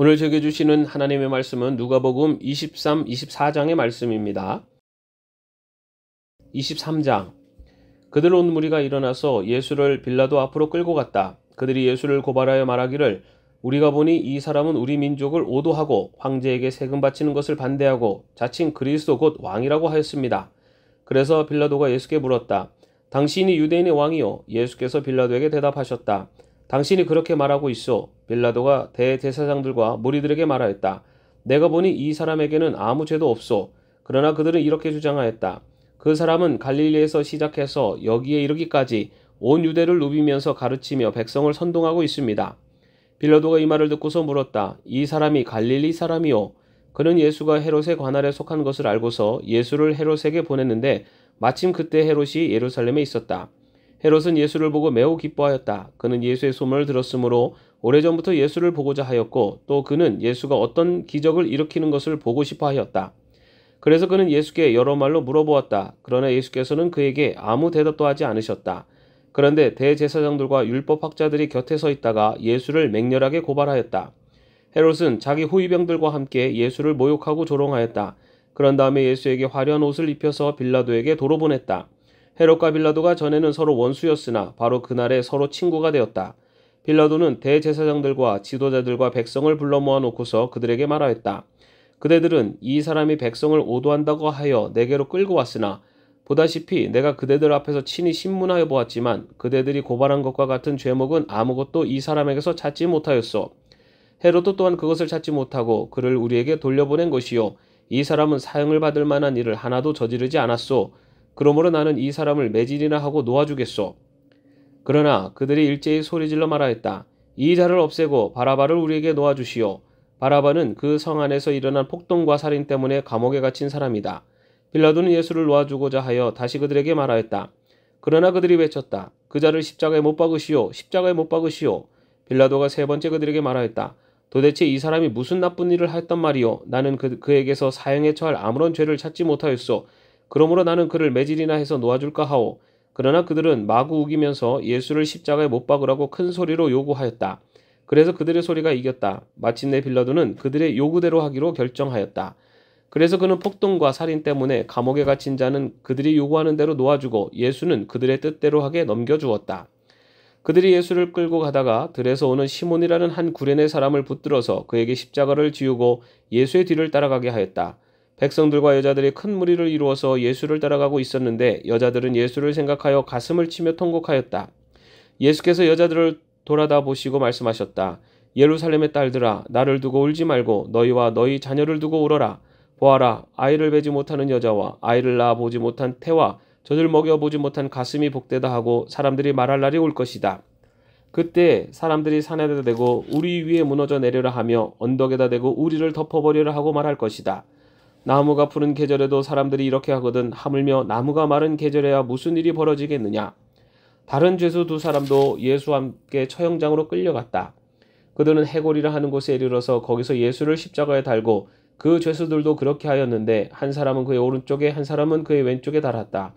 오늘 제게 주시는 하나님의 말씀은 누가복음 23, 24장의 말씀입니다. 23장. 그들 온 무리가 일어나서 예수를 빌라도 앞으로 끌고 갔다. 그들이 예수를 고발하여 말하기를 우리가 보니 이 사람은 우리 민족을 오도하고 황제에게 세금 바치는 것을 반대하고 자칭 그리스도 곧 왕이라고 하였습니다. 그래서 빌라도가 예수께 물었다. 당신이 유대인의 왕이요? 예수께서 빌라도에게 대답하셨다. 당신이 그렇게 말하고 있소. 빌라도가 대제사장들과 무리들에게 말하였다. 내가 보니 이 사람에게는 아무 죄도 없소. 그러나 그들은 이렇게 주장하였다. 그 사람은 갈릴리에서 시작해서 여기에 이르기까지 온 유대를 누비면서 가르치며 백성을 선동하고 있습니다. 빌라도가 이 말을 듣고서 물었다. 이 사람이 갈릴리 사람이요? 그는 예수가 헤롯의 관할에 속한 것을 알고서 예수를 헤롯에게 보냈는데 마침 그때 헤롯이 예루살렘에 있었다. 헤롯은 예수를 보고 매우 기뻐하였다. 그는 예수의 소문을 들었으므로 오래전부터 예수를 보고자 하였고 또 그는 예수가 어떤 기적을 일으키는 것을 보고 싶어 하였다. 그래서 그는 예수께 여러 말로 물어보았다. 그러나 예수께서는 그에게 아무 대답도 하지 않으셨다. 그런데 대제사장들과 율법학자들이 곁에 서 있다가 예수를 맹렬하게 고발하였다. 헤롯은 자기 호위병들과 함께 예수를 모욕하고 조롱하였다. 그런 다음에 예수에게 화려한 옷을 입혀서 빌라도에게 도로 보냈다. 헤롯과 빌라도가 전에는 서로 원수였으나 바로 그날에 서로 친구가 되었다. 빌라도는 대제사장들과 지도자들과 백성을 불러 모아놓고서 그들에게 말하였다. 그대들은 이 사람이 백성을 오도한다고 하여 내게로 끌고 왔으나 보다시피 내가 그대들 앞에서 친히 신문하여 보았지만 그대들이 고발한 것과 같은 죄목은 아무것도 이 사람에게서 찾지 못하였소. 헤롯도 또한 그것을 찾지 못하고 그를 우리에게 돌려보낸 것이요. 이 사람은 사형을 받을 만한 일을 하나도 저지르지 않았소. 그러므로 나는 이 사람을 매질이나 하고 놓아주겠소. 그러나 그들이 일제히 소리질러 말하였다. 이 자를 없애고 바라바를 우리에게 놓아주시오. 바라바는 그 성 안에서 일어난 폭동과 살인 때문에 감옥에 갇힌 사람이다. 빌라도는 예수를 놓아주고자 하여 다시 그들에게 말하였다. 그러나 그들이 외쳤다. 그 자를 십자가에 못 박으시오. 십자가에 못 박으시오. 빌라도가 세 번째 그들에게 말하였다. 도대체 이 사람이 무슨 나쁜 일을 하였단 말이오. 나는 그에게서 사형에 처할 아무런 죄를 찾지 못하였소. 그러므로 나는 그를 매질이나 해서 놓아줄까 하오. 그러나 그들은 마구 우기면서 예수를 십자가에 못 박으라고 큰 소리로 요구하였다. 그래서 그들의 소리가 이겼다. 마침내 빌라도는 그들의 요구대로 하기로 결정하였다. 그래서 그는 폭동과 살인 때문에 감옥에 갇힌 자는 그들이 요구하는 대로 놓아주고 예수는 그들의 뜻대로 하게 넘겨주었다. 그들이 예수를 끌고 가다가 들에서 오는 시몬이라는 한 구레네 사람을 붙들어서 그에게 십자가를 지우고 예수의 뒤를 따라가게 하였다. 백성들과 여자들이 큰 무리를 이루어서 예수를 따라가고 있었는데 여자들은 예수를 생각하여 가슴을 치며 통곡하였다. 예수께서 여자들을 돌아다 보시고 말씀하셨다. 예루살렘의 딸들아, 나를 두고 울지 말고 너희와 너희 자녀를 두고 울어라. 보아라, 아이를 베지 못하는 여자와 아이를 낳아 보지 못한 태와 젖을 먹여 보지 못한 가슴이 복되다 하고 사람들이 말할 날이 올 것이다. 그때 사람들이 산에다 대고 우리 위에 무너져 내려라 하며 언덕에다 대고 우리를 덮어버리라 하고 말할 것이다. 나무가 푸른 계절에도 사람들이 이렇게 하거든 하물며 나무가 마른 계절에야 무슨 일이 벌어지겠느냐. 다른 죄수 두 사람도 예수와 함께 처형장으로 끌려갔다. 그들은 해골이라 하는 곳에 이르러서 거기서 예수를 십자가에 달고 그 죄수들도 그렇게 하였는데 한 사람은 그의 오른쪽에 한 사람은 그의 왼쪽에 달았다.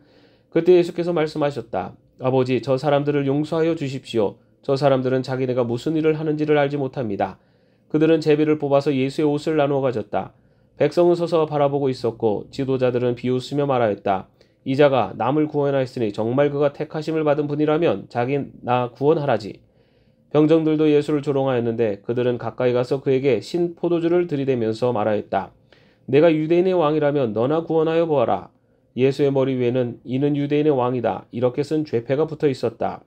그때 예수께서 말씀하셨다. 아버지, 저 사람들을 용서하여 주십시오. 저 사람들은 자기네가 무슨 일을 하는지를 알지 못합니다. 그들은 제비를 뽑아서 예수의 옷을 나누어 가졌다. 백성은 서서 바라보고 있었고 지도자들은 비웃으며 말하였다. 이자가 남을 구원하였으니 정말 그가 택하심을 받은 분이라면 자기나 구원하라지. 병정들도 예수를 조롱하였는데 그들은 가까이 가서 그에게 신 포도주를 들이대면서 말하였다. 내가 유대인의 왕이라면 너나 구원하여 보아라. 예수의 머리 위에는 이는 유대인의 왕이다. 이렇게 쓴 죄패가 붙어 있었다.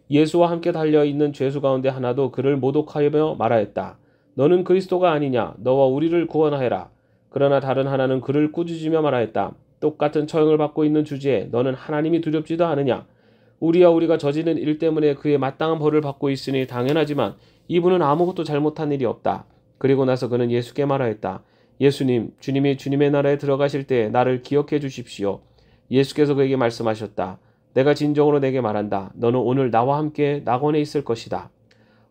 예수와 함께 달려있는 죄수 가운데 하나도 그를 모독하며 말하였다. 너는 그리스도가 아니냐? 너와 우리를 구원하여라. 그러나 다른 하나는 그를 꾸짖으며 말하였다. 똑같은 처형을 받고 있는 주제에 너는 하나님이 두렵지도 않으냐? 우리가 저지른 일 때문에 그의 마땅한 벌을 받고 있으니 당연하지만 이분은 아무것도 잘못한 일이 없다. 그리고 나서 그는 예수께 말하였다. 예수님, 주님이 주님의 나라에 들어가실 때 나를 기억해 주십시오. 예수께서 그에게 말씀하셨다. 내가 진정으로 내게 말한다. 너는 오늘 나와 함께 낙원에 있을 것이다.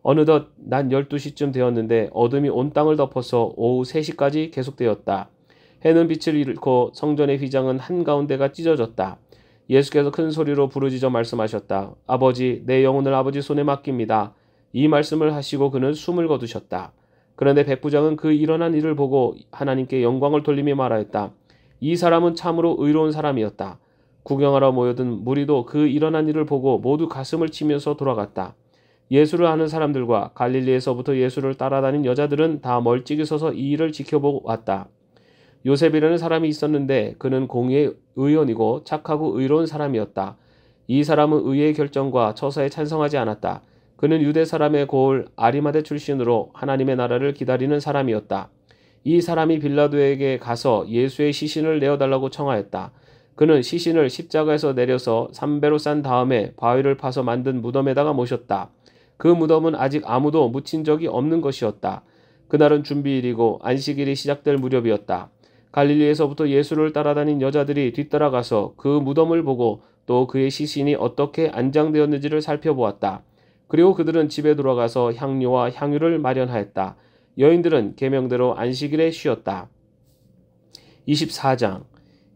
어느덧 낮 12시쯤 되었는데 어둠이 온 땅을 덮어서 오후 3시까지 계속되었다. 해는 빛을 잃고 성전의 휘장은 한가운데가 찢어졌다. 예수께서 큰 소리로 부르짖어 말씀하셨다. 아버지, 내 영혼을 아버지 손에 맡깁니다. 이 말씀을 하시고 그는 숨을 거두셨다. 그런데 백부장은 그 일어난 일을 보고 하나님께 영광을 돌리며 말하였다. 이 사람은 참으로 의로운 사람이었다. 구경하러 모여든 무리도 그 일어난 일을 보고 모두 가슴을 치면서 돌아갔다. 예수를 아는 사람들과 갈릴리에서부터 예수를 따라다닌 여자들은 다 멀찍이 서서 이 일을 지켜보고 왔다. 요셉이라는 사람이 있었는데 그는 공의의 의원이고 착하고 의로운 사람이었다. 이 사람은 의의 결정과 처사에 찬성하지 않았다. 그는 유대 사람의 고을 아리마대 출신으로 하나님의 나라를 기다리는 사람이었다. 이 사람이 빌라도에게 가서 예수의 시신을 내어달라고 청하였다. 그는 시신을 십자가에서 내려서 삼배로 싼 다음에 바위를 파서 만든 무덤에다가 모셨다. 그 무덤은 아직 아무도 묻힌 적이 없는 것이었다. 그날은 준비일이고 안식일이 시작될 무렵이었다. 갈릴리에서부터 예수를 따라다닌 여자들이 뒤따라가서 그 무덤을 보고 또 그의 시신이 어떻게 안장되었는지를 살펴보았다. 그리고 그들은 집에 돌아가서 향료와 향유를 마련하였다. 여인들은 계명대로 안식일에 쉬었다. 24장.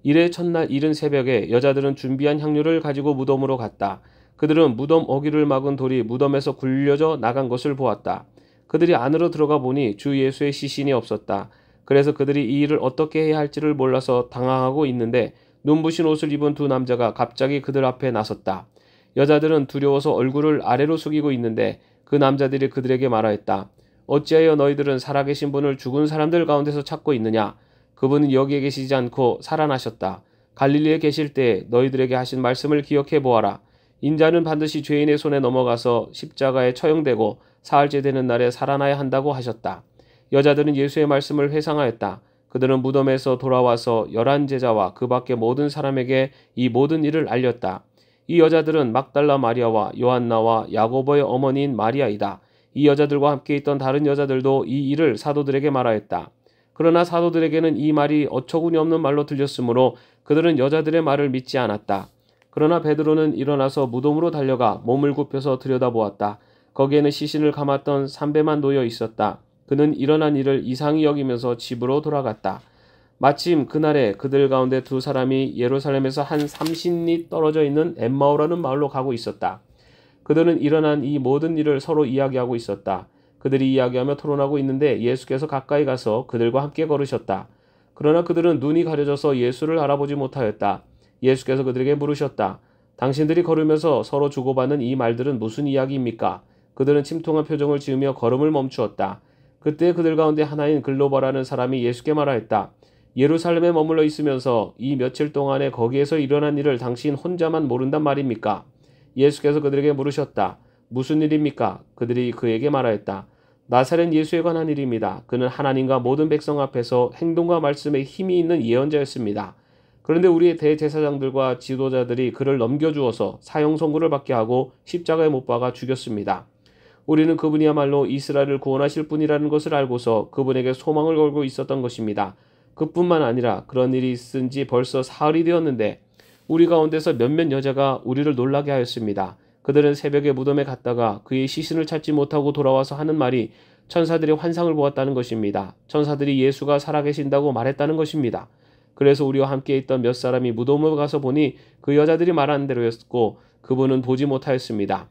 이래 첫날 이른 새벽에 여자들은 준비한 향료를 가지고 무덤으로 갔다. 그들은 무덤 어귀를 막은 돌이 무덤에서 굴려져 나간 것을 보았다. 그들이 안으로 들어가 보니 주 예수의 시신이 없었다. 그래서 그들이 이 일을 어떻게 해야 할지를 몰라서 당황하고 있는데 눈부신 옷을 입은 두 남자가 갑자기 그들 앞에 나섰다. 여자들은 두려워서 얼굴을 아래로 숙이고 있는데 그 남자들이 그들에게 말하였다. 어찌하여 너희들은 살아계신 분을 죽은 사람들 가운데서 찾고 있느냐? 그분은 여기에 계시지 않고 살아나셨다. 갈릴리에 계실 때 너희들에게 하신 말씀을 기억해 보아라. 인자는 반드시 죄인의 손에 넘어가서 십자가에 처형되고 사흘째 되는 날에 살아나야 한다고 하셨다. 여자들은 예수의 말씀을 회상하였다. 그들은 무덤에서 돌아와서 11 제자와 그 밖의 모든 사람에게 이 모든 일을 알렸다. 이 여자들은 막달라 마리아와 요한나와 야고보의 어머니인 마리아이다. 이 여자들과 함께 있던 다른 여자들도 이 일을 사도들에게 말하였다. 그러나 사도들에게는 이 말이 어처구니 없는 말로 들렸으므로 그들은 여자들의 말을 믿지 않았다. 그러나 베드로는 일어나서 무덤으로 달려가 몸을 굽혀서 들여다보았다. 거기에는 시신을 감았던 삼배만 놓여 있었다. 그는 일어난 일을 이상히 여기면서 집으로 돌아갔다. 마침 그날에 그들 가운데 두 사람이 예루살렘에서 한 30리 떨어져 있는 엠마오라는 마을로 가고 있었다. 그들은 일어난 이 모든 일을 서로 이야기하고 있었다. 그들이 이야기하며 토론하고 있는데 예수께서 가까이 가서 그들과 함께 걸으셨다. 그러나 그들은 눈이 가려져서 예수를 알아보지 못하였다. 예수께서 그들에게 물으셨다. 당신들이 걸으면서 서로 주고받는 이 말들은 무슨 이야기입니까? 그들은 침통한 표정을 지으며 걸음을 멈추었다. 그때 그들 가운데 하나인 글로버라는 사람이 예수께 말하였다. 예루살렘에 머물러 있으면서 이 며칠 동안에 거기에서 일어난 일을 당신 혼자만 모른단 말입니까? 예수께서 그들에게 물으셨다. 무슨 일입니까? 그들이 그에게 말하였다. 나사렛 예수에 관한 일입니다. 그는 하나님과 모든 백성 앞에서 행동과 말씀에 힘이 있는 예언자였습니다. 그런데 우리의 대제사장들과 지도자들이 그를 넘겨주어서 사형 선고를 받게 하고 십자가에 못 박아 죽였습니다. 우리는 그분이야말로 이스라엘을 구원하실 분이라는 것을 알고서 그분에게 소망을 걸고 있었던 것입니다. 그뿐만 아니라 그런 일이 있은 지 벌써 사흘이 되었는데 우리 가운데서 몇몇 여자가 우리를 놀라게 하였습니다. 그들은 새벽에 무덤에 갔다가 그의 시신을 찾지 못하고 돌아와서 하는 말이 천사들이 환상을 보았다는 것입니다. 천사들이 예수가 살아계신다고 말했다는 것입니다. 그래서 우리와 함께 있던 몇 사람이 무덤으로 가서 보니 그 여자들이 말하는 대로였고 그분은 보지 못하였습니다.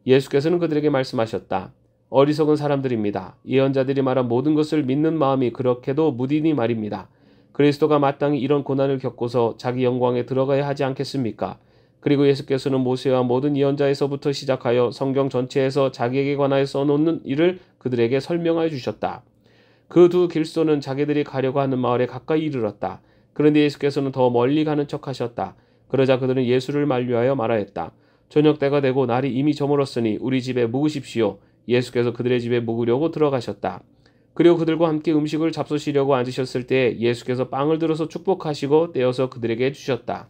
예수께서는 그들에게 말씀하셨다. 어리석은 사람들입니다. 예언자들이 말한 모든 것을 믿는 마음이 그렇게도 무디니 말입니다. 그리스도가 마땅히 이런 고난을 겪고서 자기 영광에 들어가야 하지 않겠습니까? 그리고 예수께서는 모세와 모든 예언자에서부터 시작하여 성경 전체에서 자기에게 관하여 써놓는 일을 그들에게 설명하여 주셨다. 그 두 길소는 자기들이 가려고 하는 마을에 가까이 이르렀다. 그런데 예수께서는 더 멀리 가는 척 하셨다. 그러자 그들은 예수를 만류하여 말하였다. 저녁 때가 되고 날이 이미 저물었으니 우리 집에 묵으십시오. 예수께서 그들의 집에 묵으려고 들어가셨다. 그리고 그들과 함께 음식을 잡수시려고 앉으셨을 때 예수께서 빵을 들어서 축복하시고 떼어서 그들에게 주셨다.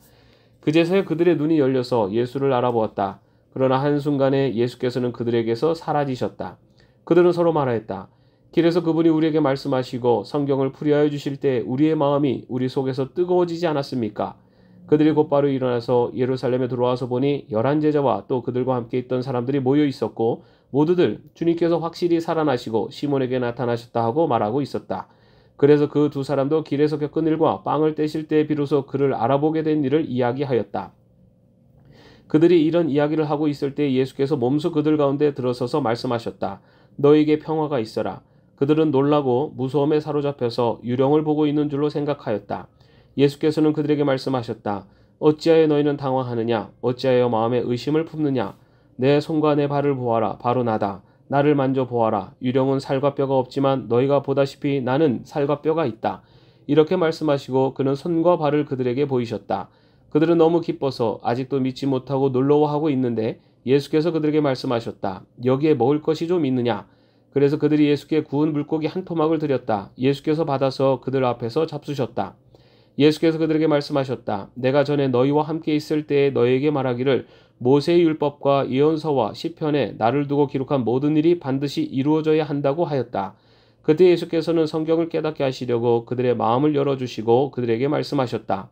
그제서야 그들의 눈이 열려서 예수를 알아보았다. 그러나 한순간에 예수께서는 그들에게서 사라지셨다. 그들은 서로 말하였다. 길에서 그분이 우리에게 말씀하시고 성경을 풀이하여 주실 때 우리의 마음이 우리 속에서 뜨거워지지 않았습니까? 그들이 곧바로 일어나서 예루살렘에 들어와서 보니 11 제자와 또 그들과 함께 있던 사람들이 모여 있었고 모두들 주님께서 확실히 살아나시고 시몬에게 나타나셨다 하고 말하고 있었다. 그래서 그 두 사람도 길에서 겪은 일과 빵을 떼실 때 비로소 그를 알아보게 된 일을 이야기하였다. 그들이 이런 이야기를 하고 있을 때 예수께서 몸소 그들 가운데 들어서서 말씀하셨다. 너에게 평화가 있어라. 그들은 놀라고 무서움에 사로잡혀서 유령을 보고 있는 줄로 생각하였다. 예수께서는 그들에게 말씀하셨다. 어찌하여 너희는 당황하느냐? 어찌하여 마음에 의심을 품느냐? 내 손과 내 발을 보아라. 바로 나다. 나를 만져보아라. 유령은 살과 뼈가 없지만 너희가 보다시피 나는 살과 뼈가 있다. 이렇게 말씀하시고 그는 손과 발을 그들에게 보이셨다. 그들은 너무 기뻐서 아직도 믿지 못하고 놀라워하고 있는데 예수께서 그들에게 말씀하셨다. 여기에 먹을 것이 좀 있느냐? 그래서 그들이 예수께 구운 물고기 한 토막을 드렸다. 예수께서 받아서 그들 앞에서 잡수셨다. 예수께서 그들에게 말씀하셨다. 내가 전에 너희와 함께 있을 때에 너희에게 말하기를 모세의 율법과 예언서와 시편에 나를 두고 기록한 모든 일이 반드시 이루어져야 한다고 하였다. 그때 예수께서는 성경을 깨닫게 하시려고 그들의 마음을 열어주시고 그들에게 말씀하셨다.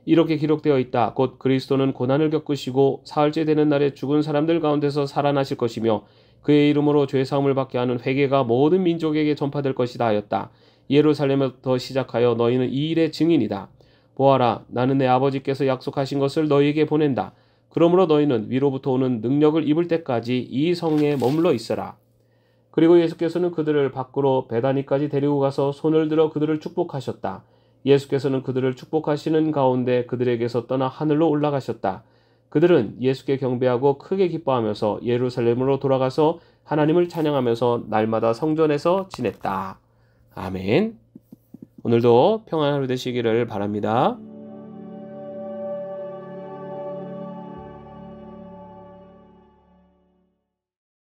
이렇게 기록되어 있다. 곧 그리스도는 고난을 겪으시고 사흘째 되는 날에 죽은 사람들 가운데서 살아나실 것이며 그의 이름으로 죄사함을 받게 하는 회개가 모든 민족에게 전파될 것이다 하였다. 예루살렘부터 시작하여 너희는 이 일의 증인이다. 보아라, 나는 내 아버지께서 약속하신 것을 너희에게 보낸다. 그러므로 너희는 위로부터 오는 능력을 입을 때까지 이 성에 머물러 있어라. 그리고 예수께서는 그들을 밖으로 베다니까지 데리고 가서 손을 들어 그들을 축복하셨다. 예수께서는 그들을 축복하시는 가운데 그들에게서 떠나 하늘로 올라가셨다. 그들은 예수께 경배하고 크게 기뻐하면서 예루살렘으로 돌아가서 하나님을 찬양하면서 날마다 성전에서 지냈다. 아멘. 오늘도 평안한 하루 되시기를 바랍니다.